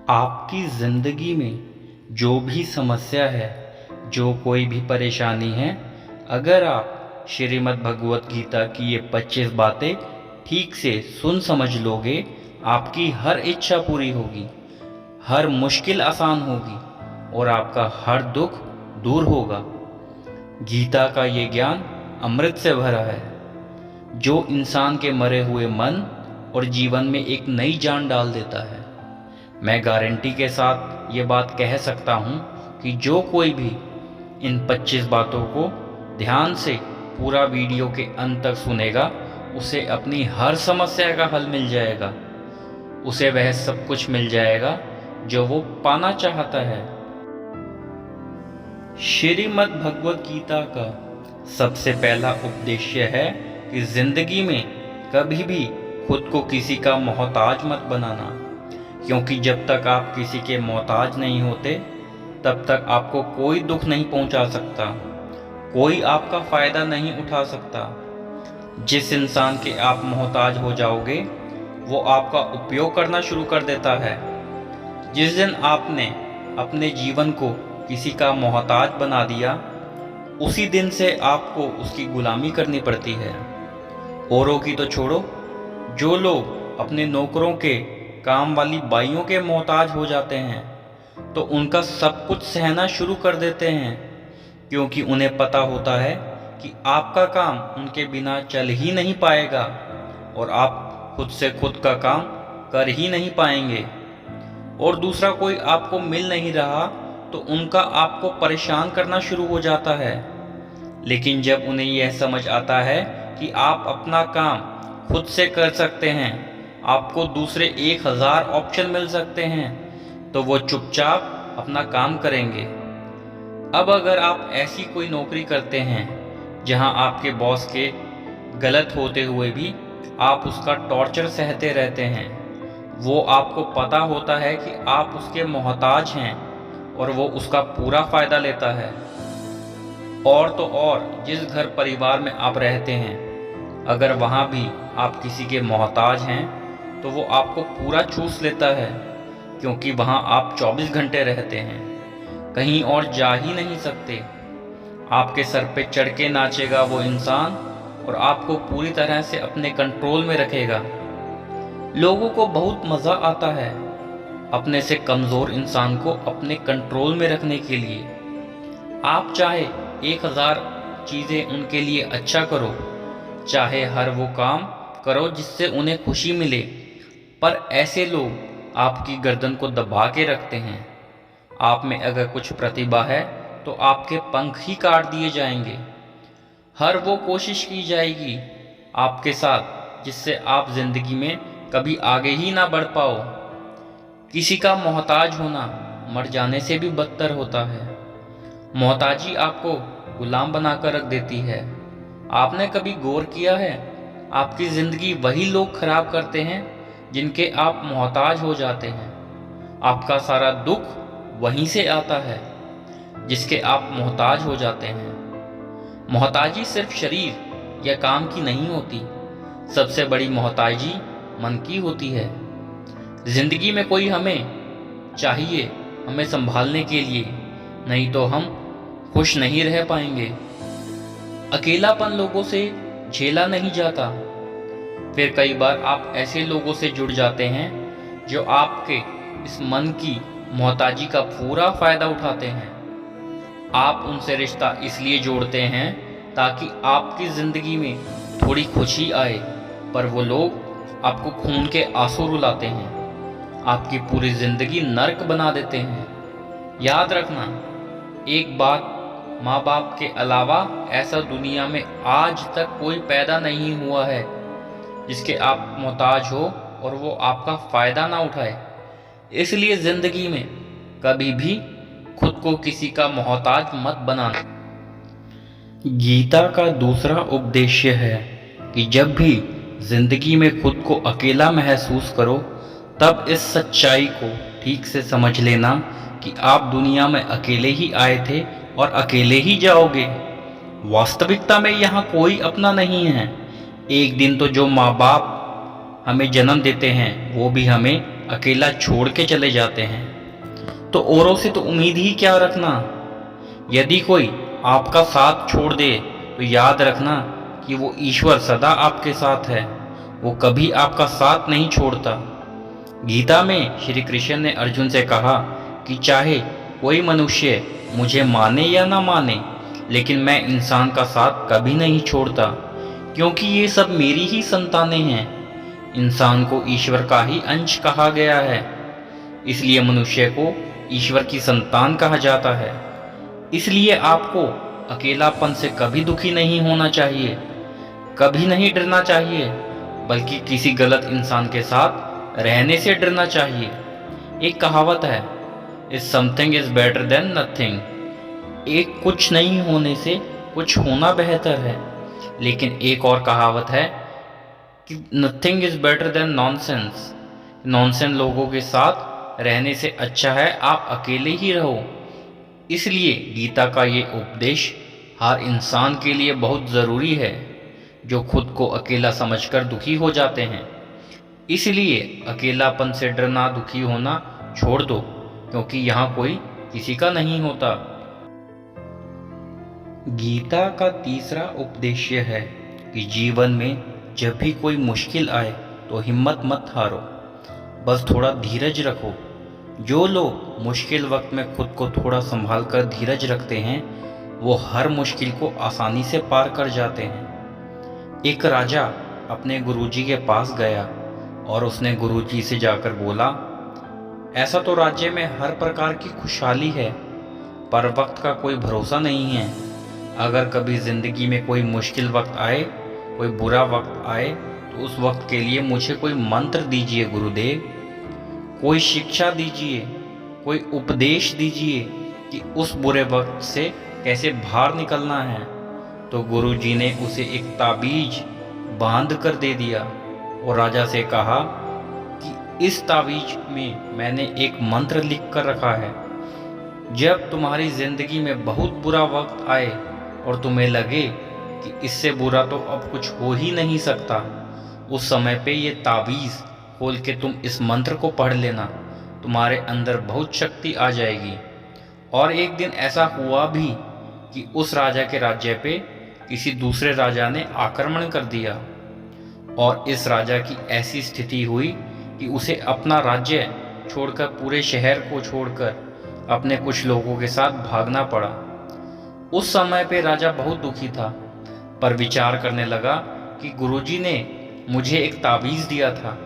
आपकी ज़िंदगी में जो भी समस्या है, जो कोई भी परेशानी है, अगर आप श्रीमद् भगवत गीता की ये 25 बातें ठीक से सुन समझ लोगे, आपकी हर इच्छा पूरी होगी, हर मुश्किल आसान होगी और आपका हर दुख दूर होगा। गीता का ये ज्ञान अमृत से भरा है, जो इंसान के मरे हुए मन और जीवन में एक नई जान डाल देता है। मैं गारंटी के साथ ये बात कह सकता हूँ कि जो कोई भी इन 25 बातों को ध्यान से पूरा वीडियो के अंत तक सुनेगा, उसे अपनी हर समस्या का हल मिल जाएगा, उसे वह सब कुछ मिल जाएगा जो वो पाना चाहता है। श्रीमद् भगवत गीता का सबसे पहला उपदेश है कि जिंदगी में कभी भी खुद को किसी का मोहताज मत बनाना, क्योंकि जब तक आप किसी के मोहताज नहीं होते तब तक आपको कोई दुख नहीं पहुंचा सकता, कोई आपका फ़ायदा नहीं उठा सकता। जिस इंसान के आप मोहताज हो जाओगे वो आपका उपयोग करना शुरू कर देता है। जिस दिन आपने अपने जीवन को किसी का मोहताज बना दिया, उसी दिन से आपको उसकी गुलामी करनी पड़ती है। औरों की तो छोड़ो, जो लोग अपने नौकरों के काम वाली बाइयों के मोहताज हो जाते हैं तो उनका सब कुछ सहना शुरू कर देते हैं, क्योंकि उन्हें पता होता है कि आपका काम उनके बिना चल ही नहीं पाएगा और आप खुद से खुद का काम कर ही नहीं पाएंगे। और दूसरा कोई आपको मिल नहीं रहा तो उनका आपको परेशान करना शुरू हो जाता है। लेकिन जब उन्हें यह समझ आता है कि आप अपना काम खुद से कर सकते हैं, आपको दूसरे 1000 ऑप्शन मिल सकते हैं, तो वो चुपचाप अपना काम करेंगे। अब अगर आप ऐसी कोई नौकरी करते हैं जहां आपके बॉस के गलत होते हुए भी आप उसका टॉर्चर सहते रहते हैं, वो आपको पता होता है कि आप उसके मोहताज हैं और वो उसका पूरा फ़ायदा लेता है। और तो और जिस घर परिवार में आप रहते हैं, अगर वहाँ भी आप किसी के मोहताज हैं तो वो आपको पूरा चूस लेता है, क्योंकि वहाँ आप 24 घंटे रहते हैं, कहीं और जा ही नहीं सकते। आपके सर पे चढ़ के नाचेगा वो इंसान और आपको पूरी तरह से अपने कंट्रोल में रखेगा। लोगों को बहुत मज़ा आता है अपने से कमज़ोर इंसान को अपने कंट्रोल में रखने के लिए। आप चाहे 1000 चीज़ें उनके लिए अच्छा करो, चाहे हर वो काम करो जिससे उन्हें खुशी मिले, पर ऐसे लोग आपकी गर्दन को दबा के रखते हैं। आप में अगर कुछ प्रतिभा है तो आपके पंख ही काट दिए जाएंगे। हर वो कोशिश की जाएगी आपके साथ जिससे आप जिंदगी में कभी आगे ही ना बढ़ पाओ। किसी का मोहताज होना मर जाने से भी बदतर होता है। मोहताजी आपको गुलाम बनाकर रख देती है। आपने कभी गौर किया है, आपकी ज़िंदगी वही लोग खराब करते हैं जिनके आप मोहताज हो जाते हैं। आपका सारा दुख वहीं से आता है जिसके आप मोहताज हो जाते हैं। मोहताजी सिर्फ शरीर या काम की नहीं होती, सबसे बड़ी मोहताजी मन की होती है। ज़िंदगी में कोई हमें चाहिए, हमें संभालने के लिए, नहीं तो हम खुश नहीं रह पाएंगे। अकेलापन लोगों से झेला नहीं जाता। फिर कई बार आप ऐसे लोगों से जुड़ जाते हैं जो आपके इस मन की मोहताजी का पूरा फ़ायदा उठाते हैं। आप उनसे रिश्ता इसलिए जोड़ते हैं ताकि आपकी ज़िंदगी में थोड़ी खुशी आए, पर वो लोग आपको खून के आंसू रुलाते हैं, आपकी पूरी ज़िंदगी नर्क बना देते हैं। याद रखना, एक बात, माँ बाप के अलावा ऐसा दुनिया में आज तक कोई पैदा नहीं हुआ है जिसके आप मोहताज हो और वो आपका फ़ायदा ना उठाए। इसलिए ज़िंदगी में कभी भी खुद को किसी का मोहताज मत बनाना। गीता का दूसरा उपदेश्य है कि जब भी ज़िंदगी में खुद को अकेला महसूस करो, तब इस सच्चाई को ठीक से समझ लेना कि आप दुनिया में अकेले ही आए थे और अकेले ही जाओगे। वास्तविकता में यहाँ कोई अपना नहीं है। एक दिन तो जो माँ बाप हमें जन्म देते हैं वो भी हमें अकेला छोड़ के चले जाते हैं, तो औरों से तो उम्मीद ही क्या रखना। यदि कोई आपका साथ छोड़ दे तो याद रखना कि वो ईश्वर सदा आपके साथ है, वो कभी आपका साथ नहीं छोड़ता। गीता में श्री कृष्ण ने अर्जुन से कहा कि चाहे कोई मनुष्य मुझे माने या ना माने, लेकिन मैं इंसान का साथ कभी नहीं छोड़ता, क्योंकि ये सब मेरी ही संतानें हैं। इंसान को ईश्वर का ही अंश कहा गया है, इसलिए मनुष्य को ईश्वर की संतान कहा जाता है। इसलिए आपको अकेलापन से कभी दुखी नहीं होना चाहिए, कभी नहीं डरना चाहिए, बल्कि किसी गलत इंसान के साथ रहने से डरना चाहिए। एक कहावत है, is something is better than nothing. एक कुछ नहीं होने से कुछ होना बेहतर है। लेकिन एक और कहावत है कि nothing is better than nonsense. Nonsense लोगों के साथ रहने से अच्छा है आप अकेले ही रहो। इसलिए गीता का ये उपदेश हर इंसान के लिए बहुत ज़रूरी है, जो खुद को अकेला समझकर दुखी हो जाते हैं। इसलिए अकेलापन से डरना, दुखी होना छोड़ दो, क्योंकि यहाँ कोई किसी का नहीं होता। गीता का तीसरा उपदेश्य है कि जीवन में जब भी कोई मुश्किल आए तो हिम्मत मत हारो, बस थोड़ा धीरज रखो। जो लोग मुश्किल वक्त में खुद को थोड़ा संभाल कर धीरज रखते हैं, वो हर मुश्किल को आसानी से पार कर जाते हैं। एक राजा अपने गुरुजी के पास गया और उसने गुरुजी से जाकर बोला, ऐसा तो राज्य में हर प्रकार की खुशहाली है, पर वक्त का कोई भरोसा नहीं है। अगर कभी ज़िंदगी में कोई मुश्किल वक्त आए, कोई बुरा वक्त आए, तो उस वक्त के लिए मुझे कोई मंत्र दीजिए गुरुदेव, कोई शिक्षा दीजिए, कोई उपदेश दीजिए कि उस बुरे वक्त से कैसे बाहर निकलना है। तो गुरुजी ने उसे एक ताबीज बांध कर दे दिया और राजा से कहा कि इस ताबीज में मैंने एक मंत्र लिख कर रखा है। जब तुम्हारी ज़िंदगी में बहुत बुरा वक्त आए और तुम्हें लगे कि इससे बुरा तो अब कुछ हो ही नहीं सकता, उस समय पे ये ताबीज़ खोल के तुम इस मंत्र को पढ़ लेना, तुम्हारे अंदर बहुत शक्ति आ जाएगी। और एक दिन ऐसा हुआ भी कि उस राजा के राज्य पे किसी दूसरे राजा ने आक्रमण कर दिया और इस राजा की ऐसी स्थिति हुई कि उसे अपना राज्य छोड़कर, पूरे शहर को छोड़कर अपने कुछ लोगों के साथ भागना पड़ा। उस समय पे राजा बहुत दुखी था, पर विचार करने लगा कि गुरुजी ने मुझे एक ताबीज़ दिया था,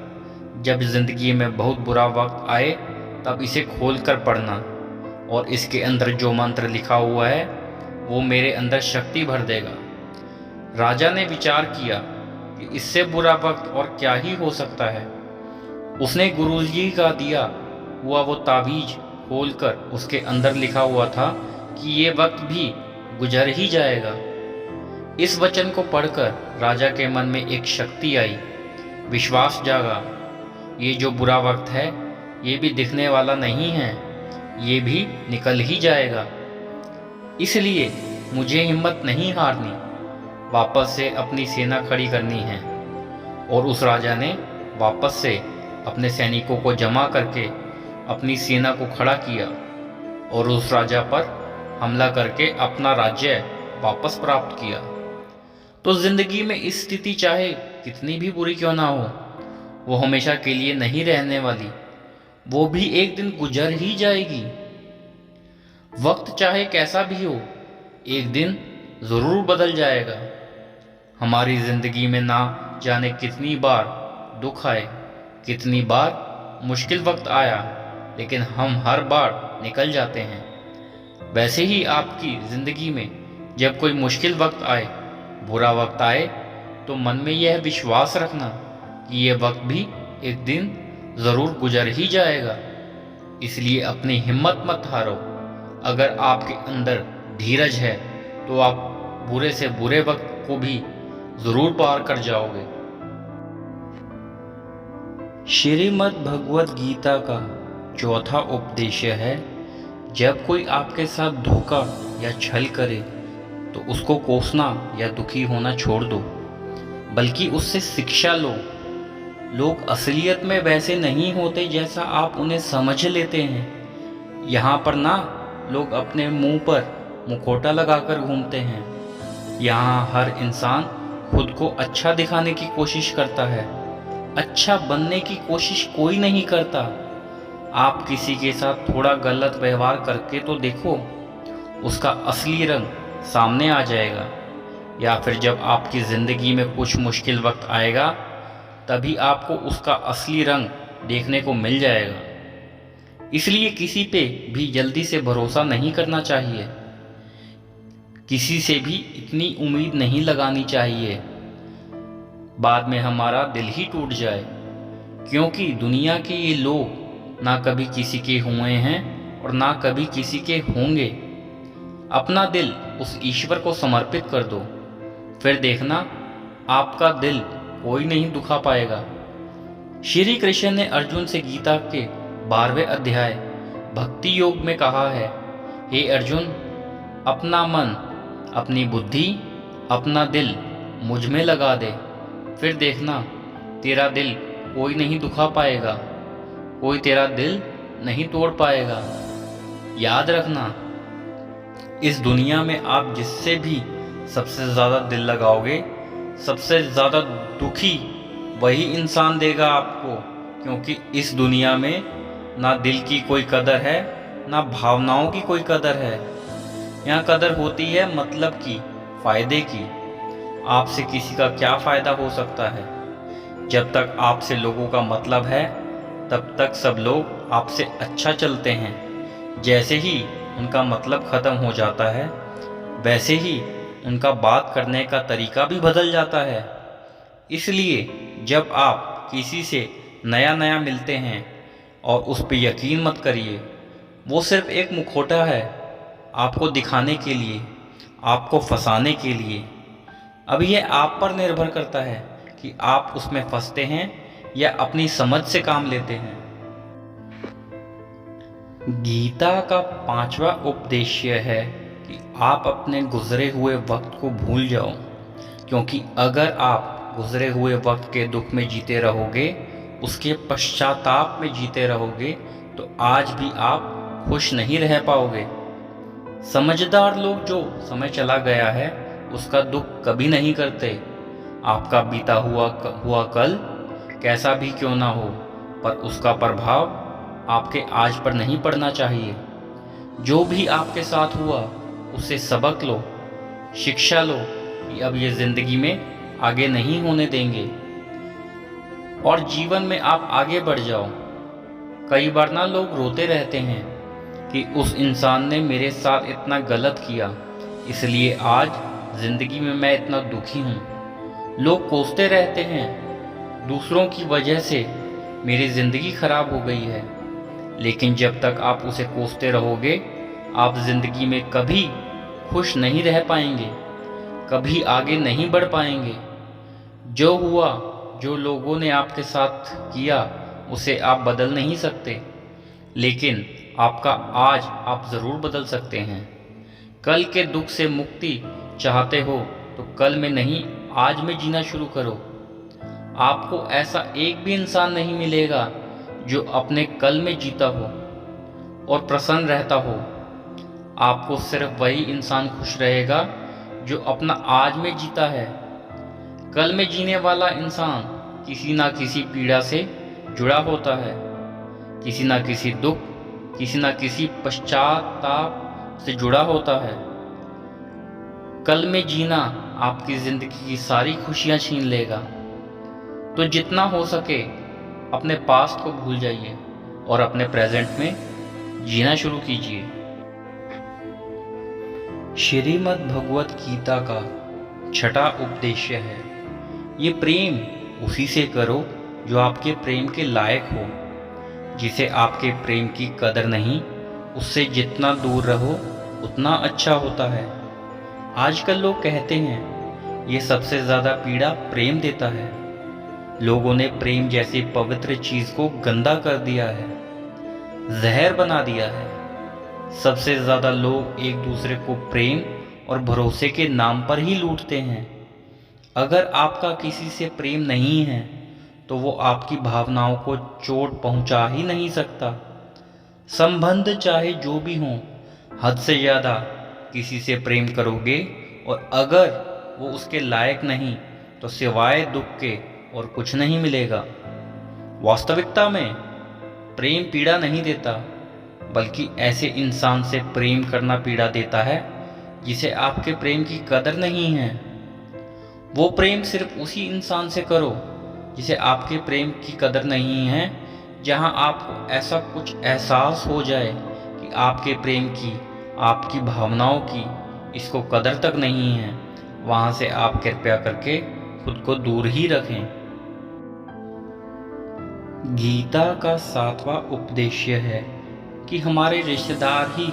जब ज़िंदगी में बहुत बुरा वक्त आए तब इसे खोल कर पढ़ना, और इसके अंदर जो मंत्र लिखा हुआ है वो मेरे अंदर शक्ति भर देगा। राजा ने विचार किया कि इससे बुरा वक्त और क्या ही हो सकता है। उसने गुरुजी का दिया हुआ वो ताबीज खोलकर उसके अंदर लिखा हुआ था कि ये वक्त भी गुजर ही जाएगा। इस वचन को पढ़कर राजा के मन में एक शक्ति आई, विश्वास जागा। ये जो बुरा वक्त है ये भी दिखने वाला नहीं है, ये भी निकल ही जाएगा। इसलिए मुझे हिम्मत नहीं हारनी, वापस से अपनी सेना खड़ी करनी है। और उस राजा ने वापस से अपने सैनिकों को जमा करके अपनी सेना को खड़ा किया और उस राजा पर हमला करके अपना राज्य वापस प्राप्त किया। तो जिंदगी में इस स्थिति चाहे कितनी भी बुरी क्यों ना हो, वो हमेशा के लिए नहीं रहने वाली, वो भी एक दिन गुजर ही जाएगी। वक्त चाहे कैसा भी हो, एक दिन ज़रूर बदल जाएगा। हमारी ज़िंदगी में ना जाने कितनी बार दुख आए, कितनी बार मुश्किल वक्त आया, लेकिन हम हर बार निकल जाते हैं। वैसे ही आपकी ज़िंदगी में जब कोई मुश्किल वक्त आए, बुरा वक्त आए, तो मन में यह विश्वास रखना कि ये वक्त भी एक दिन ज़रूर गुजर ही जाएगा। इसलिए अपनी हिम्मत मत हारो। अगर आपके अंदर धीरज है तो आप बुरे से बुरे वक्त को भी ज़रूर पार कर जाओगे। श्रीमद् भगवत गीता का चौथा उपदेश्य है, जब कोई आपके साथ धोखा या छल करे तो उसको कोसना या दुखी होना छोड़ दो, बल्कि उससे शिक्षा लो। लोग असलियत में वैसे नहीं होते जैसा आप उन्हें समझ लेते हैं। यहाँ पर ना लोग अपने मुंह पर मुखौटा लगाकर घूमते हैं। यहाँ हर इंसान खुद को अच्छा दिखाने की कोशिश करता है, अच्छा बनने की कोशिश कोई नहीं करता। आप किसी के साथ थोड़ा गलत व्यवहार करके तो देखो, उसका असली रंग सामने आ जाएगा। या फिर जब आपकी ज़िंदगी में कुछ मुश्किल वक्त आएगा, तभी आपको उसका असली रंग देखने को मिल जाएगा। इसलिए किसी पे भी जल्दी से भरोसा नहीं करना चाहिए, किसी से भी इतनी उम्मीद नहीं लगानी चाहिए बाद में हमारा दिल ही टूट जाए। क्योंकि दुनिया के ये लोग ना कभी किसी के हुए हैं और ना कभी किसी के होंगे। अपना दिल उस ईश्वर को समर्पित कर दो, फिर देखना आपका दिल कोई नहीं दुखा पाएगा। श्री कृष्ण ने अर्जुन से गीता के 12वें अध्याय भक्ति योग में कहा है, हे अर्जुन, अपना मन, अपनी बुद्धि, अपना दिल मुझ में लगा दे, फिर देखना तेरा दिल कोई नहीं दुखा पाएगा, कोई तेरा दिल नहीं तोड़ पाएगा। याद रखना, इस दुनिया में आप जिससे भी सबसे ज़्यादा दिल लगाओगे, सबसे ज़्यादा दुखी वही इंसान देगा आपको। क्योंकि इस दुनिया में ना दिल की कोई कदर है, ना भावनाओं की कोई कदर है। यहाँ कदर होती है मतलब की, फ़ायदे की। आपसे किसी का क्या फ़ायदा हो सकता है? जब तक आपसे लोगों का मतलब है, तब तक सब लोग आपसे अच्छा चलते हैं। जैसे ही उनका मतलब ख़त्म हो जाता है, वैसे ही उनका बात करने का तरीका भी बदल जाता है। इसलिए जब आप किसी से नया नया मिलते हैं और उस पर यकीन मत करिए, वो सिर्फ एक मुखौटा है आपको दिखाने के लिए, आपको फंसाने के लिए। अब ये आप पर निर्भर करता है कि आप उसमें फंसते हैं या अपनी समझ से काम लेते हैं। गीता का 5वां उपदेश्य है कि आप अपने गुजरे हुए वक्त को भूल जाओ। क्योंकि अगर आप गुजरे हुए वक्त के दुख में जीते रहोगे, उसके पश्चाताप में जीते रहोगे, तो आज भी आप खुश नहीं रह पाओगे। समझदार लोग जो समय चला गया है उसका दुख कभी नहीं करते। आपका बीता हुआ कल कैसा भी क्यों ना हो, पर उसका प्रभाव आपके आज पर नहीं पड़ना चाहिए। जो भी आपके साथ हुआ उससे सबक लो, शिक्षा लो कि अब ये ज़िंदगी में आगे नहीं होने देंगे और जीवन में आप आगे बढ़ जाओ। कई बार ना लोग रोते रहते हैं कि उस इंसान ने मेरे साथ इतना गलत किया, इसलिए आज ज़िंदगी में मैं इतना दुखी हूँ। लोग कोसते रहते हैं, दूसरों की वजह से मेरी ज़िंदगी खराब हो गई है। लेकिन जब तक आप उसे कोसते रहोगे, आप ज़िंदगी में कभी खुश नहीं रह पाएंगे, कभी आगे नहीं बढ़ पाएंगे। जो हुआ, जो लोगों ने आपके साथ किया, उसे आप बदल नहीं सकते, लेकिन आपका आज आप ज़रूर बदल सकते हैं। कल के दुख से मुक्ति चाहते हो तो कल में नहीं, आज में जीना शुरू करो। आपको ऐसा एक भी इंसान नहीं मिलेगा जो अपने कल में जीता हो और प्रसन्न रहता हो। आपको सिर्फ वही इंसान खुश रहेगा जो अपना आज में जीता है। कल में जीने वाला इंसान किसी ना किसी पीड़ा से जुड़ा होता है, किसी ना किसी दुख, किसी ना किसी पश्चाताप से जुड़ा होता है। कल में जीना आपकी ज़िंदगी की सारी खुशियाँ छीन लेगा। तो जितना हो सके अपने पास्ट को भूल जाइए और अपने प्रेजेंट में जीना शुरू कीजिए। श्रीमद् भगवत गीता का 6वां उपदेश्य है, ये प्रेम उसी से करो जो आपके प्रेम के लायक हो। जिसे आपके प्रेम की कदर नहीं, उससे जितना दूर रहो उतना अच्छा होता है। आजकल लोग कहते हैं ये सबसे ज़्यादा पीड़ा प्रेम देता है। लोगों ने प्रेम जैसी पवित्र चीज़ को गंदा कर दिया है, जहर बना दिया है। सबसे ज़्यादा लोग एक दूसरे को प्रेम और भरोसे के नाम पर ही लूटते हैं। अगर आपका किसी से प्रेम नहीं है तो वो आपकी भावनाओं को चोट पहुंचा ही नहीं सकता। संबंध चाहे जो भी हो, हद से ज़्यादा किसी से प्रेम करोगे और अगर वो उसके लायक नहीं तो सिवाय दुख के और कुछ नहीं मिलेगा। वास्तविकता में प्रेम पीड़ा नहीं देता, बल्कि ऐसे इंसान से प्रेम करना पीड़ा देता है जिसे आपके प्रेम की कदर नहीं है। वो प्रेम सिर्फ उसी इंसान से करो जिसे आपके प्रेम की कदर नहीं है। जहां आपको ऐसा कुछ एहसास हो जाए कि आपके प्रेम की, आपकी भावनाओं की इसको कदर तक नहीं है, वहां से आप कृपया करके खुद को दूर ही रखें। गीता का 7वां उपदेश है कि हमारे रिश्तेदार ही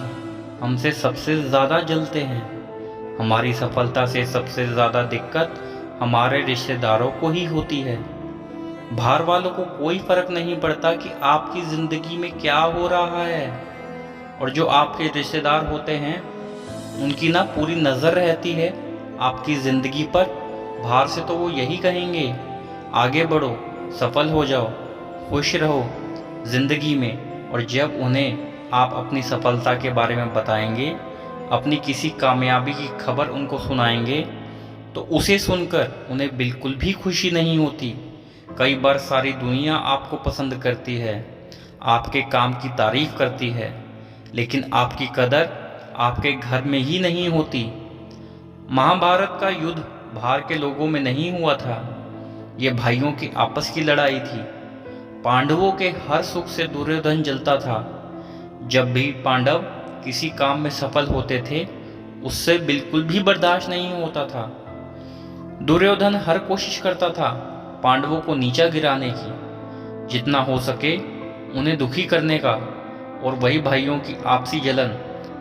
हमसे सबसे ज़्यादा जलते हैं। हमारी सफलता से सबसे ज़्यादा दिक्कत हमारे रिश्तेदारों को ही होती है। बाहर वालों को कोई फर्क नहीं पड़ता कि आपकी ज़िंदगी में क्या हो रहा है, और जो आपके रिश्तेदार होते हैं उनकी ना पूरी नज़र रहती है आपकी ज़िंदगी पर। बाहर से तो वो यही कहेंगे, आगे बढ़ो, सफल हो जाओ, खुश रहो ज़िंदगी में। और जब उन्हें आप अपनी सफलता के बारे में बताएंगे, अपनी किसी कामयाबी की खबर उनको सुनाएंगे, तो उसे सुनकर उन्हें बिल्कुल भी खुशी नहीं होती। कई बार सारी दुनिया आपको पसंद करती है, आपके काम की तारीफ करती है, लेकिन आपकी कदर आपके घर में ही नहीं होती। महाभारत का युद्ध बाहर के लोगों में नहीं हुआ था, ये भाइयों की आपस की लड़ाई थी। पांडवों के हर सुख से दुर्योधन जलता था। जब भी पांडव किसी काम में सफल होते थे, उससे बिल्कुल भी बर्दाश्त नहीं होता था। दुर्योधन हर कोशिश करता था पांडवों को नीचा गिराने की, जितना हो सके उन्हें दुखी करने का। और वही भाइयों की आपसी जलन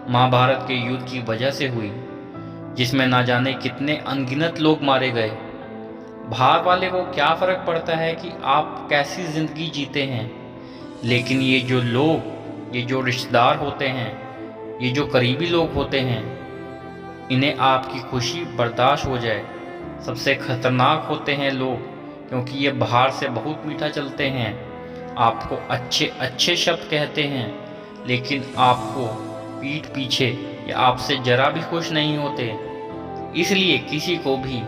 महाभारत के युद्ध की वजह से हुई, जिसमें ना जाने कितने अनगिनत लोग मारे गए। बाहर वाले को क्या फर्क पड़ता है कि आप कैसी जिंदगी जीते हैं, लेकिन ये जो लोग, ये जो रिश्तेदार होते हैं, ये जो करीबी लोग होते हैं, इन्हें आपकी खुशी बर्दाश्त हो जाए। सबसे खतरनाक होते हैं लोग, क्योंकि ये बाहर से बहुत मीठा चलते हैं, आपको अच्छे अच्छे शब्द कहते हैं, लेकिन आपको पीठ पीछे या आपसे जरा भी खुश नहीं होते। इसलिए किसी को भी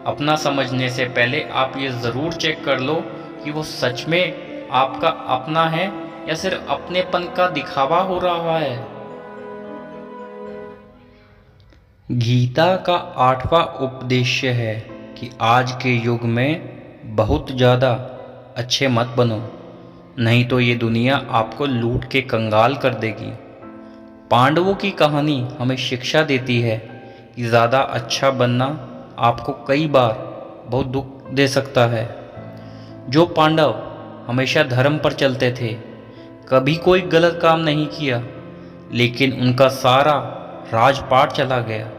अपना समझने से पहले आप ये ज़रूर चेक कर लो कि वो सच में आपका अपना है या सिर्फ अपनेपन का दिखावा हो रहा है। गीता का 8वां उपदेश है कि आज के युग में बहुत ज़्यादा अच्छे मत बनो, नहीं तो ये दुनिया आपको लूट के कंगाल कर देगी। पांडवों की कहानी हमें शिक्षा देती है कि ज़्यादा अच्छा बनना आपको कई बार बहुत दुख दे सकता है। जो पांडव हमेशा धर्म पर चलते थे, कभी कोई गलत काम नहीं किया, लेकिन उनका सारा राजपाट चला गया।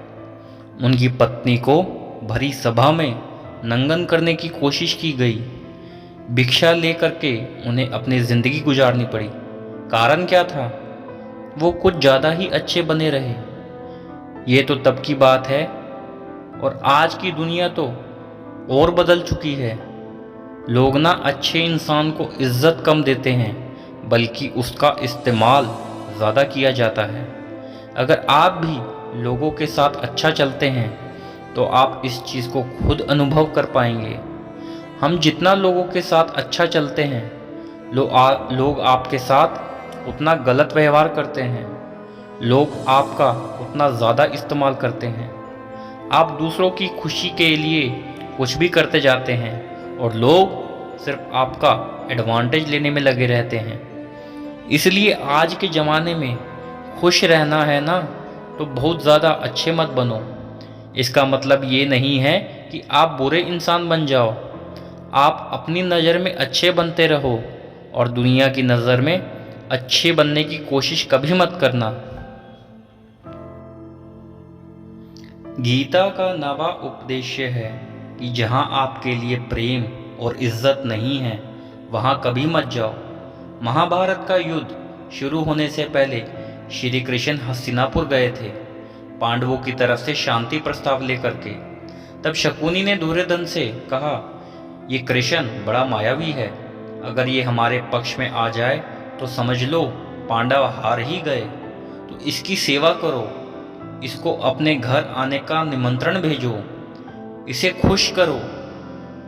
उनकी पत्नी को भरी सभा में नंगन करने की कोशिश की गई। भिक्षा लेकर के उन्हें अपनी ज़िंदगी गुजारनी पड़ी। कारण क्या था? वो कुछ ज़्यादा ही अच्छे बने रहे। ये तो तब की बात है, और आज की दुनिया तो और बदल चुकी है। लोग ना अच्छे इंसान को इज्जत कम देते हैं, बल्कि उसका इस्तेमाल ज़्यादा किया जाता है। अगर आप भी लोगों के साथ अच्छा चलते हैं तो आप इस चीज़ को खुद अनुभव कर पाएंगे। हम जितना लोगों के साथ अच्छा चलते हैं, लोग आपके साथ उतना गलत व्यवहार करते हैं। लोग आपका उतना ज़्यादा इस्तेमाल करते हैं। आप दूसरों की खुशी के लिए कुछ भी करते जाते हैं, और लोग सिर्फ आपका एडवांटेज लेने में लगे रहते हैं। इसलिए आज के ज़माने में खुश रहना है ना, तो बहुत ज़्यादा अच्छे मत बनो। इसका मतलब ये नहीं है कि आप बुरे इंसान बन जाओ। आप अपनी नज़र में अच्छे बनते रहो, और दुनिया की नज़र में अच्छे बनने की कोशिश कभी मत करना। गीता का 9वां उपदेश है कि जहाँ आपके लिए प्रेम और इज्जत नहीं है, वहाँ कभी मत जाओ। महाभारत का युद्ध शुरू होने से पहले श्री कृष्ण हस्तिनापुर गए थे, पांडवों की तरफ से शांति प्रस्ताव लेकर के। तब शकुनी ने दुर्योधन से कहा ये कृष्ण बड़ा मायावी है, अगर ये हमारे पक्ष में आ जाए तो समझ लो पांडव हार ही गए। तो इसकी सेवा करो, इसको अपने घर आने का निमंत्रण भेजो, इसे खुश करो।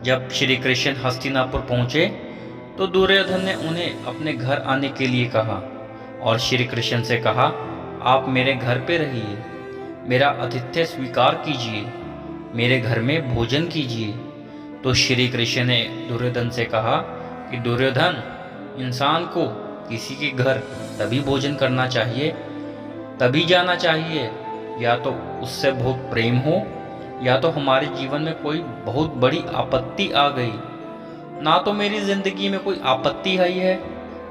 जब श्री कृष्ण हस्तिनापुर पहुंचे तो दुर्योधन ने उन्हें अपने घर आने के लिए कहा और श्री कृष्ण से कहा, आप मेरे घर पे रहिए, मेरा आतिथ्य स्वीकार कीजिए, मेरे घर में भोजन कीजिए। तो श्री कृष्ण ने दुर्योधन से कहा कि दुर्योधन, इंसान को किसी के घर तभी भोजन करना चाहिए, तभी जाना चाहिए, या तो उससे बहुत प्रेम हो या तो हमारे जीवन में कोई बहुत बड़ी आपत्ति आ गई। ना तो मेरी जिंदगी में कोई आपत्ति आई है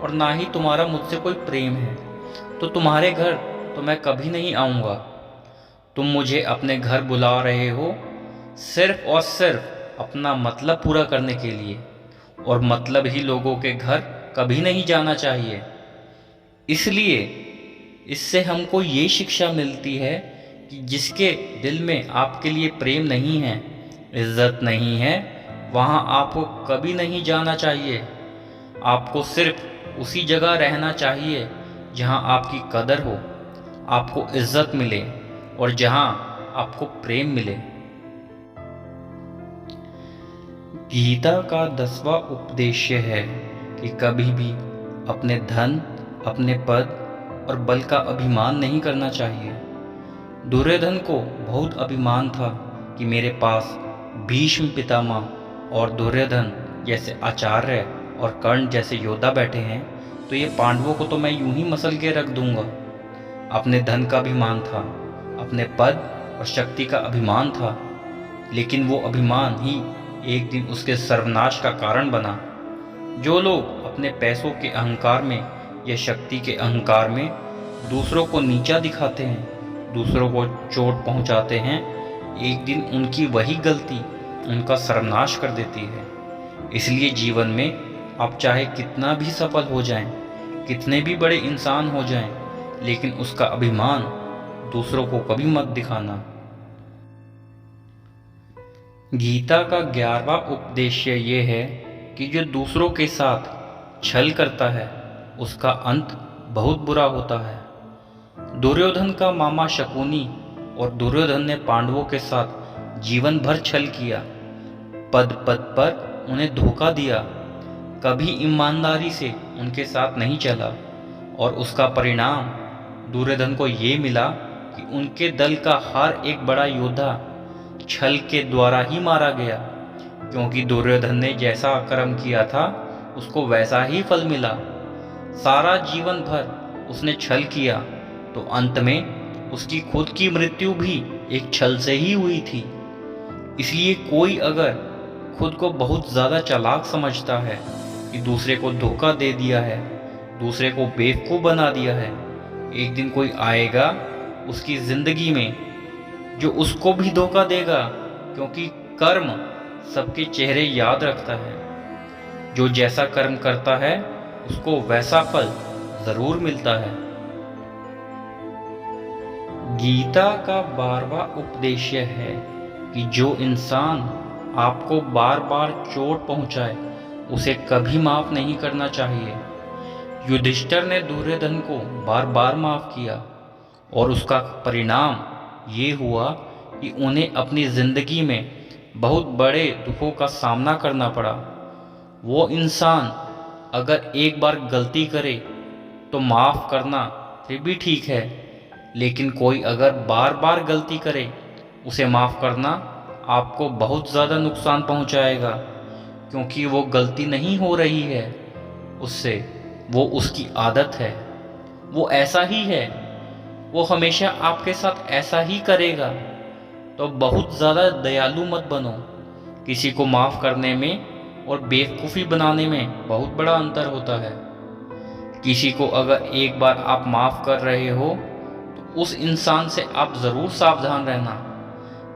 और ना ही तुम्हारा मुझसे कोई प्रेम है, तो तुम्हारे घर तो मैं कभी नहीं आऊँगा। तुम मुझे अपने घर बुला रहे हो सिर्फ और सिर्फ अपना मतलब पूरा करने के लिए, और मतलब ही लोगों के घर कभी नहीं जाना चाहिए। इसलिए इससे हमको ये शिक्षा मिलती है कि जिसके दिल में आपके लिए प्रेम नहीं है, इज्जत नहीं है, वहाँ आपको कभी नहीं जाना चाहिए। आपको सिर्फ उसी जगह रहना चाहिए जहाँ आपकी कदर हो, आपको इज्जत मिले और जहाँ आपको प्रेम मिले। गीता का 10वां उपदेश्य है कि कभी भी अपने धन, अपने पद और बल का अभिमान नहीं करना चाहिए। दुर्योधन को बहुत अभिमान था कि मेरे पास भीष्म पितामह और दुर्योधन जैसे आचार्य और कर्ण जैसे योद्धा बैठे हैं, तो ये पांडवों को तो मैं यूं ही मसल के रख दूंगा। अपने धन का अभिमान था, अपने पद और शक्ति का अभिमान था, लेकिन वो अभिमान ही एक दिन उसके सर्वनाश का कारण बना। जो लोग अपने पैसों के अहंकार में या शक्ति के अहंकार में दूसरों को नीचा दिखाते हैं, दूसरों को चोट पहुंचाते हैं, एक दिन उनकी वही गलती उनका सर्वनाश कर देती है। इसलिए जीवन में आप चाहे कितना भी सफल हो जाएं, कितने भी बड़े इंसान हो जाएं, लेकिन उसका अभिमान दूसरों को कभी मत दिखाना। गीता का 11वां उपदेश्य ये है कि जो दूसरों के साथ छल करता है उसका अंत बहुत बुरा होता है। दुर्योधन का मामा शकुनी और दुर्योधन ने पांडवों के साथ जीवन भर छल किया, पद पद पर उन्हें धोखा दिया, कभी ईमानदारी से उनके साथ नहीं चला, और उसका परिणाम दुर्योधन को ये मिला कि उनके दल का हर एक बड़ा योद्धा छल के द्वारा ही मारा गया, क्योंकि दुर्योधन ने जैसा कर्म किया था उसको वैसा ही फल मिला। सारा जीवन भर उसने छल किया, तो अंत में उसकी खुद की मृत्यु भी एक छल से ही हुई थी। इसलिए कोई अगर खुद को बहुत ज़्यादा चालाक समझता है कि दूसरे को धोखा दे दिया है, दूसरे को बेवकूफ़ बना दिया है, एक दिन कोई आएगा उसकी ज़िंदगी में जो उसको भी धोखा देगा, क्योंकि कर्म सबके चेहरे याद रखता है। जो जैसा कर्म करता है उसको वैसा फल ज़रूर मिलता है। गीता का 12वां उपदेश्य है कि जो इंसान आपको बार बार चोट पहुंचाए उसे कभी माफ़ नहीं करना चाहिए। युधिष्ठिर ने दुर्योधन को बार बार माफ़ किया और उसका परिणाम ये हुआ कि उन्हें अपनी ज़िंदगी में बहुत बड़े दुखों का सामना करना पड़ा। वो इंसान अगर एक बार गलती करे तो माफ़ करना फिर भी ठीक है, लेकिन कोई अगर बार बार गलती करे उसे माफ़ करना आपको बहुत ज़्यादा नुकसान पहुंचाएगा, क्योंकि वो गलती नहीं हो रही है उससे, वो उसकी आदत है, वो ऐसा ही है, वो हमेशा आपके साथ ऐसा ही करेगा। तो बहुत ज़्यादा दयालु मत बनो। किसी को माफ़ करने में और बेवकूफ़ी बनाने में बहुत बड़ा अंतर होता है। किसी को अगर एक बार आप माफ़ कर रहे हो तो उस इंसान से आप ज़रूर सावधान रहना।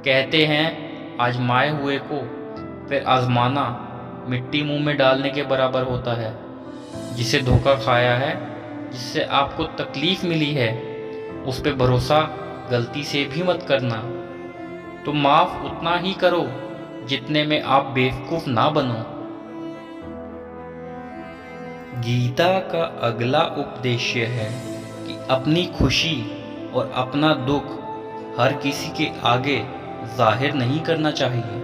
कहते हैं आजमाए हुए को फिर आजमाना मिट्टी मुंह में डालने के बराबर होता है। जिसे धोखा खाया है, जिससे आपको तकलीफ़ मिली है, उस पे भरोसा गलती से भी मत करना। तो माफ़ उतना ही करो जितने में आप बेवकूफ ना बनो। गीता का अगला उपदेश्य है कि अपनी खुशी और अपना दुख हर किसी के आगे जाहिर नहीं करना चाहिए,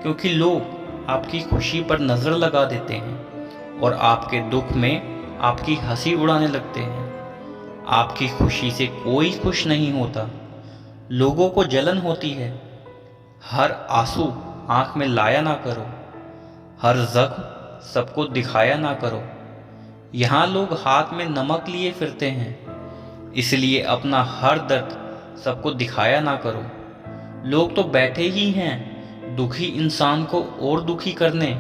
क्योंकि लोग आपकी खुशी पर नज़र लगा देते हैं और आपके दुख में आपकी हंसी उड़ाने लगते हैं। आपकी खुशी से कोई खुश नहीं होता, लोगों को जलन होती है। हर आंसू आंख में लाया ना करो, हर जख्म सबको दिखाया ना करो। यहाँ लोग हाथ में नमक लिए फिरते हैं, इसलिए अपना हर दर्द सबको दिखाया ना करो। लोग तो बैठे ही हैं दुखी इंसान को और दुखी करने,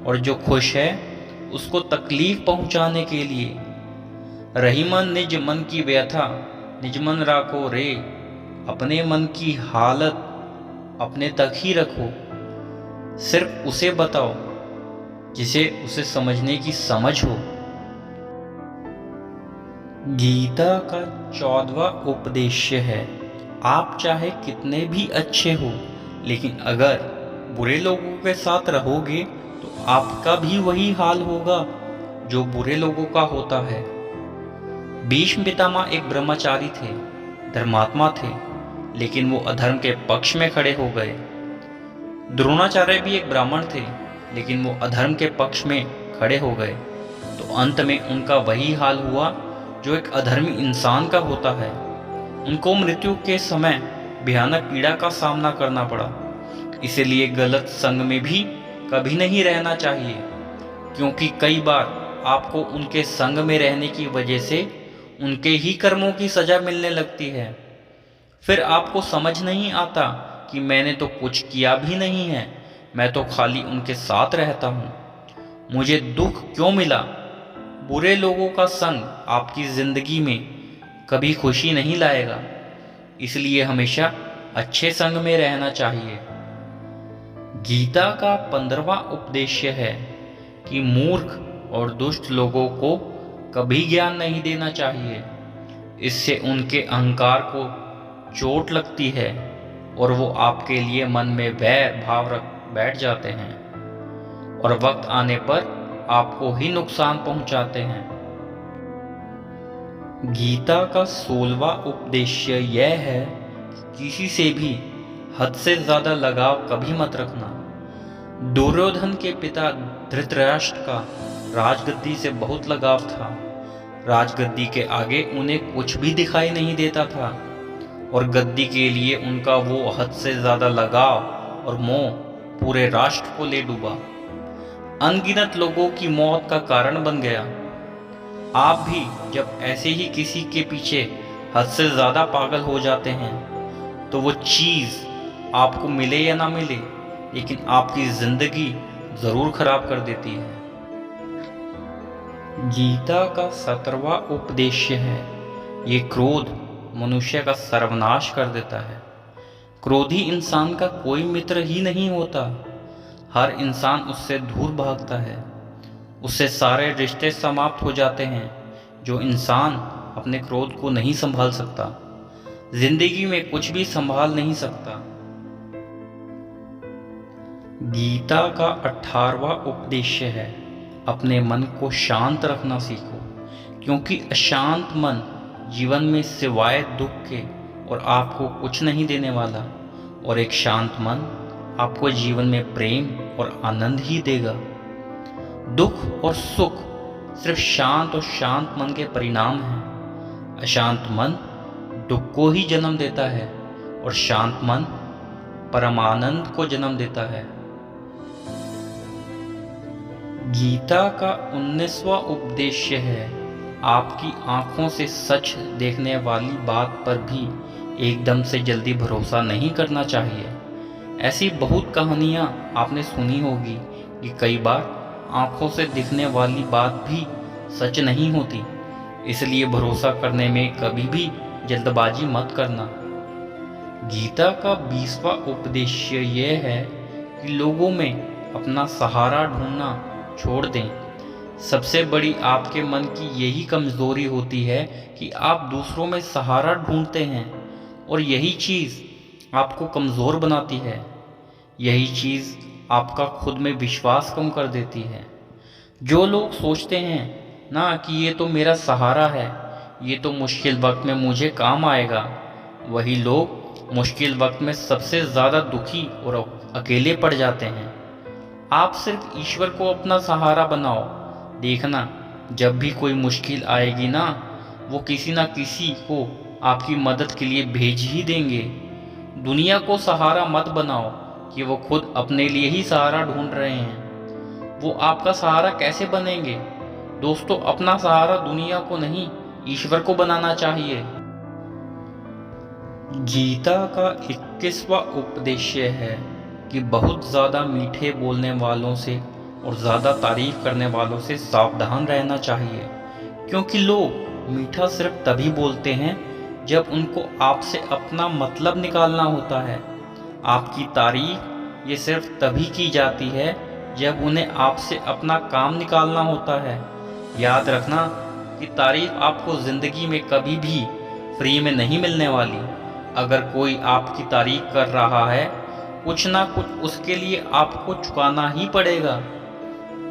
और जो खुश है उसको तकलीफ पहुंचाने के लिए। रही मन निज मन की व्यथा, निज मन राखो रे। अपने मन की हालत अपने तक ही रखो, सिर्फ उसे बताओ जिसे उसे समझने की समझ हो। गीता का 14वां उपदेश्य है, आप चाहे कितने भी अच्छे हो, लेकिन अगर बुरे लोगों के साथ रहोगे तो आपका भी वही हाल होगा जो बुरे लोगों का होता है। भीष्म पितामह एक ब्रह्मचारी थे, धर्मात्मा थे, लेकिन वो अधर्म के पक्ष में खड़े हो गए। द्रोणाचार्य भी एक ब्राह्मण थे, लेकिन वो अधर्म के पक्ष में खड़े हो गए। तो अंत में उनका वही हाल हुआ जो एक अधर्मी इंसान का होता है। उनको मृत्यु के समय भयानक पीड़ा का सामना करना पड़ा। इसलिए गलत संग में भी कभी नहीं रहना चाहिए, क्योंकि कई बार आपको उनके संग में रहने की वजह से उनके ही कर्मों की सजा मिलने लगती है। फिर आपको समझ नहीं आता कि मैंने तो कुछ किया भी नहीं है, मैं तो खाली उनके साथ रहता हूँ, मुझे दुख क्यों मिला। बुरे लोगों का संग आपकी जिंदगी में कभी खुशी नहीं लाएगा, इसलिए हमेशा अच्छे संग में रहना चाहिए। गीता का 15वां उपदेश्य है कि मूर्ख और दुष्ट लोगों को कभी ज्ञान नहीं देना चाहिए, इससे उनके अहंकार को चोट लगती है और वो आपके लिए मन में वैर भाव रख बैठ जाते हैं और वक्त आने पर आपको ही नुकसान पहुंचाते हैं। गीता का 16वां उपदेश्य यह है कि किसी से भी हद से ज्यादा लगाव कभी मत रखना। दुर्योधन के पिता धृतराष्ट्र का राजगद्दी से बहुत लगाव था। राजगद्दी के आगे उन्हें कुछ भी दिखाई नहीं देता था और गद्दी के लिए उनका वो हद से ज्यादा लगाव और मोह पूरे राष्ट्र को ले डूबा, अनगिनत लोगों की मौत का कारण बन गया। आप भी जब ऐसे ही किसी के पीछे हद से ज्यादा पागल हो जाते हैं तो वो चीज आपको मिले या ना मिले, लेकिन आपकी जिंदगी जरूर खराब कर देती है। गीता का 17वां उपदेश्य है, ये क्रोध मनुष्य का सर्वनाश कर देता है। क्रोधी इंसान का कोई मित्र ही नहीं होता, हर इंसान उससे दूर भागता है, उससे सारे रिश्ते समाप्त हो जाते हैं। जो इंसान अपने क्रोध को नहीं संभाल सकता, जिंदगी में कुछ भी संभाल नहीं सकता। गीता का 18वां उपदेश्य है, अपने मन को शांत रखना सीखो, क्योंकि अशांत मन जीवन में सिवाय दुख के और आपको कुछ नहीं देने वाला, और एक शांत मन आपको जीवन में प्रेम और आनंद ही देगा। दुख और सुख सिर्फ शांत और शांत मन के परिणाम हैं। अशांत मन दुख को ही जन्म देता है और शांत मन परमानंद को जन्म देता है। गीता का 19वां उपदेश्य है, आपकी आंखों से सच देखने वाली बात पर भी एकदम से जल्दी भरोसा नहीं करना चाहिए। ऐसी बहुत कहानियां आपने सुनी होगी कि कई बार आंखों से दिखने वाली बात भी सच नहीं होती, इसलिए भरोसा करने में कभी भी जल्दबाजी मत करना। गीता का 20वां उपदेश्य यह है कि लोगों में अपना सहारा ढूंढना छोड़ दें। सबसे बड़ी आपके मन की यही कमजोरी होती है कि आप दूसरों में सहारा ढूंढते हैं और यही चीज़ आपको कमज़ोर बनाती है। यही चीज़ आपका खुद में विश्वास कम कर देती है। जो लोग सोचते हैं ना कि ये तो मेरा सहारा है, ये तो मुश्किल वक्त में मुझे काम आएगा, वही लोग मुश्किल वक्त में सबसे ज़्यादा दुखी और अकेले पड़ जाते हैं। आप सिर्फ ईश्वर को अपना सहारा बनाओ। देखना, जब भी कोई मुश्किल आएगी ना, वो किसी ना किसी को आपकी मदद के लिए भेज ही देंगे। दुनिया को सहारा मत बनाओ कि वो खुद अपने लिए ही सहारा ढूंढ रहे हैं। वो आपका सहारा कैसे बनेंगे? दोस्तों, अपना सहारा दुनिया को नहीं, ईश्वर को बनाना चाहिए। गीता का 21वां उपदेश्य है कि बहुत ज़्यादा मीठे बोलने वालों से और ज़्यादा तारीफ करने वालों से सावधान रहना चाहिए, क्योंकि लोग मीठा सिर्फ तभी बोलते हैं जब उनको आपसे अपना मतलब निकालना होता है। आपकी तारीफ ये सिर्फ तभी की जाती है जब उन्हें आपसे अपना काम निकालना होता है। याद रखना कि तारीफ आपको ज़िंदगी में कभी भी फ्री में नहीं मिलने वाली। अगर कोई आपकी तारीफ कर रहा है, कुछ ना कुछ उसके लिए आपको चुकाना ही पड़ेगा।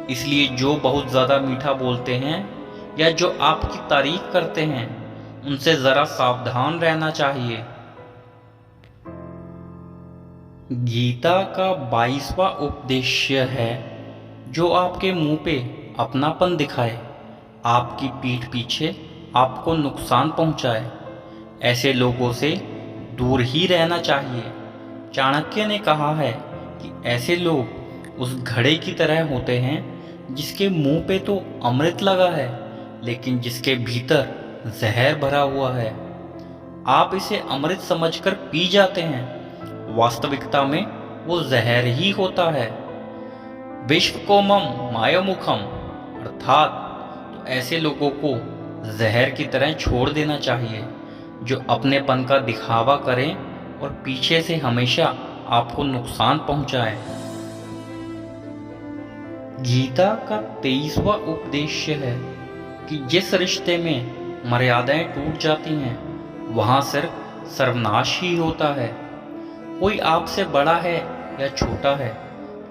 इसलिए जो बहुत ज़्यादा मीठा बोलते हैं या जो आपकी तारीफ करते हैं, उनसे ज़रा सावधान रहना चाहिए। गीता का 22वां उपदेश्य है, जो आपके मुंह पे अपनापन दिखाए, आपकी पीठ पीछे आपको नुकसान पहुंचाए, ऐसे लोगों से दूर ही रहना चाहिए। चाणक्य ने कहा है कि ऐसे लोग उस घड़े की तरह होते हैं जिसके मुंह पे तो अमृत लगा है, लेकिन जिसके भीतर जहर भरा हुआ है। आप इसे अमृत समझकर पी जाते हैं, वास्तविकता में वो जहर ही होता है। विश्व को मम मायोमुखम, अर्थात तो ऐसे लोगों को जहर की तरह छोड़ देना चाहिए, जो अपनेपन का दिखावा करें और पीछे से हमेशा आपको नुकसान पहुंचाएं। गीता का 23वां उपदेश्य है कि जिस रिश्ते में मर्यादाएं टूट जाती हैं, वहाँ सिर्फ सर्वनाश ही होता है। कोई आपसे बड़ा है या छोटा है,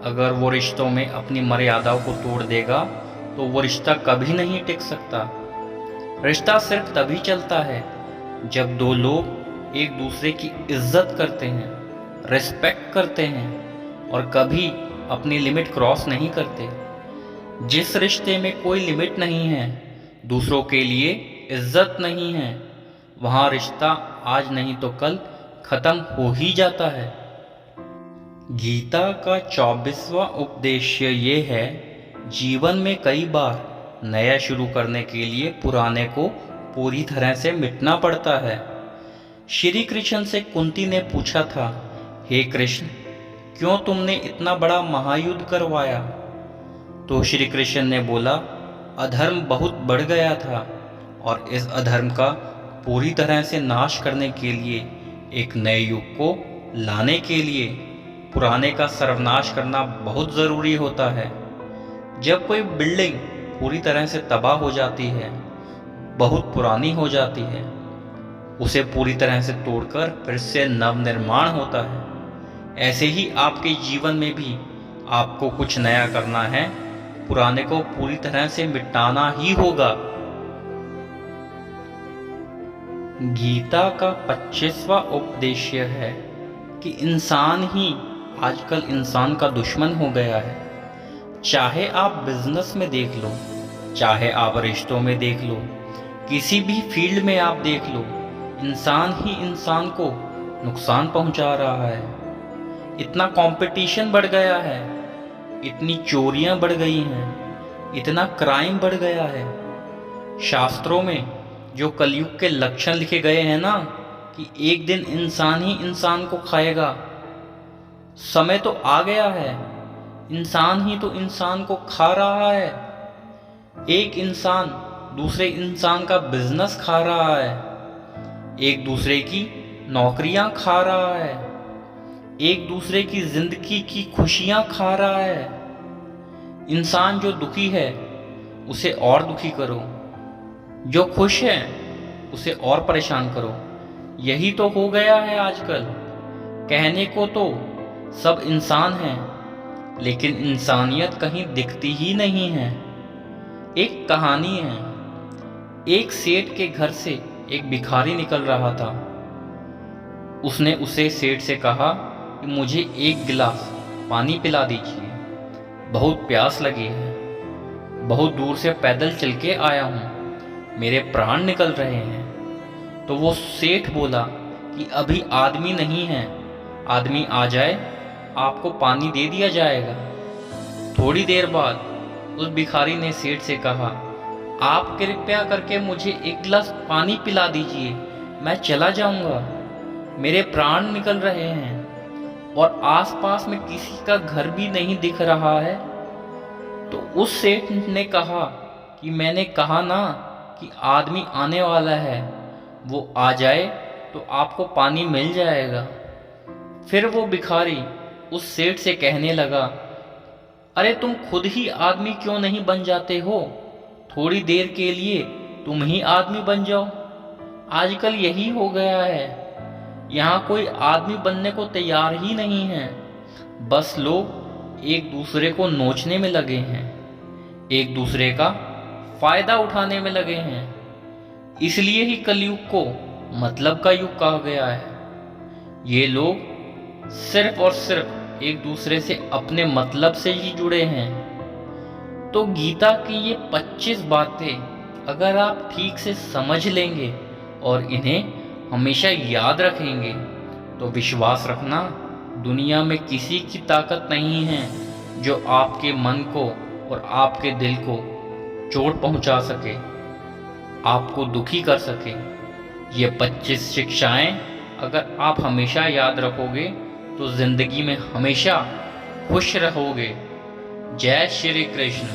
अगर वो रिश्तों में अपनी मर्यादाओं को तोड़ देगा तो वो रिश्ता कभी नहीं टिक सकता। रिश्ता सिर्फ तभी चलता है जब दो लोग एक दूसरे की इज्जत करते हैं, रिस्पेक्ट करते हैं और कभी अपनी लिमिट क्रॉस नहीं करते। जिस रिश्ते में कोई लिमिट नहीं है, दूसरों के लिए इज्जत नहीं है, वहाँ रिश्ता आज नहीं तो कल खत्म हो ही जाता है। गीता का 24वां उपदेश्य ये है, जीवन में कई बार नया शुरू करने के लिए पुराने को पूरी तरह से मिटना पड़ता है। श्री कृष्ण से कुंती ने पूछा था, हे कृष्ण, क्यों तुमने इतना बड़ा महायुद्ध करवाया? तो श्री कृष्ण ने बोला, अधर्म बहुत बढ़ गया था और इस अधर्म का पूरी तरह से नाश करने के लिए, एक नए युग को लाने के लिए पुराने का सर्वनाश करना बहुत ज़रूरी होता है। जब कोई बिल्डिंग पूरी तरह से तबाह हो जाती है, बहुत पुरानी हो जाती है, उसे पूरी तरह से तोड़कर फिर से नवनिर्माण होता है। ऐसे ही आपके जीवन में भी आपको कुछ नया करना है, पुराने को पूरी तरह से मिटाना ही होगा। गीता का 25वां उपदेश्य है कि इंसान ही आजकल इंसान का दुश्मन हो गया है। चाहे आप बिजनेस में देख लो, चाहे आप रिश्तों में देख लो, किसी भी फील्ड में आप देख लो, इंसान ही इंसान को नुकसान पहुंचा रहा है। इतना कंपटीशन बढ़ गया है, इतनी चोरियां बढ़ गई हैं, इतना क्राइम बढ़ गया है। शास्त्रों में जो कलयुग के लक्षण लिखे गए हैं ना, कि एक दिन इंसान ही इंसान को खाएगा, समय तो आ गया है। इंसान ही तो इंसान को खा रहा है। एक इंसान दूसरे इंसान का बिजनेस खा रहा है, एक दूसरे की नौकरियां खा रहा है, एक दूसरे की जिंदगी की खुशियां खा रहा है। इंसान जो दुखी है उसे और दुखी करो, जो खुश है उसे और परेशान करो। यही तो हो गया है आजकल। कहने को तो सब इंसान हैं, लेकिन इंसानियत कहीं दिखती ही नहीं है। एक कहानी है। एक सेठ के घर से एक भिखारी निकल रहा था। उसने उसे सेठ से कहा कि मुझे एक गिलास पानी पिला दीजिए, बहुत प्यास लगी है, बहुत दूर से पैदल चल के आया हूँ, मेरे प्राण निकल रहे हैं। तो वो सेठ बोला कि अभी आदमी नहीं है, आदमी आ जाए आपको पानी दे दिया जाएगा। थोड़ी देर बाद उस भिखारी ने सेठ से कहा, आप कृपया करके मुझे एक गिलास पानी पिला दीजिए, मैं चला जाऊंगा, मेरे प्राण निकल रहे हैं और आसपास में किसी का घर भी नहीं दिख रहा है। तो उस सेठ ने कहा कि मैंने कहा ना कि आदमी आने वाला है, वो आ जाए तो आपको पानी मिल जाएगा। फिर वो भिखारी उस सेठ से कहने लगा, अरे तुम खुद ही आदमी क्यों नहीं बन जाते हो? थोड़ी देर के लिए तुम ही आदमी बन जाओ। आजकल यही हो गया है, यहाँ कोई आदमी बनने को तैयार ही नहीं है। बस लोग एक दूसरे को नोचने में लगे हैं, एक दूसरे का फायदा उठाने में लगे हैं। इसलिए ही कलयुग को मतलब का युग कहा गया है। ये लोग सिर्फ और सिर्फ एक दूसरे से अपने मतलब से ही जुड़े हैं। तो गीता की ये 25 बातें अगर आप ठीक से समझ लेंगे और इन्हें हमेशा याद रखेंगे तो विश्वास रखना, दुनिया में किसी की ताकत नहीं है जो आपके मन को और आपके दिल को चोट पहुंचा सके, आपको दुखी कर सके। ये 25 शिक्षाएं अगर आप हमेशा याद रखोगे तो जिंदगी में हमेशा खुश रहोगे। जय श्री कृष्ण।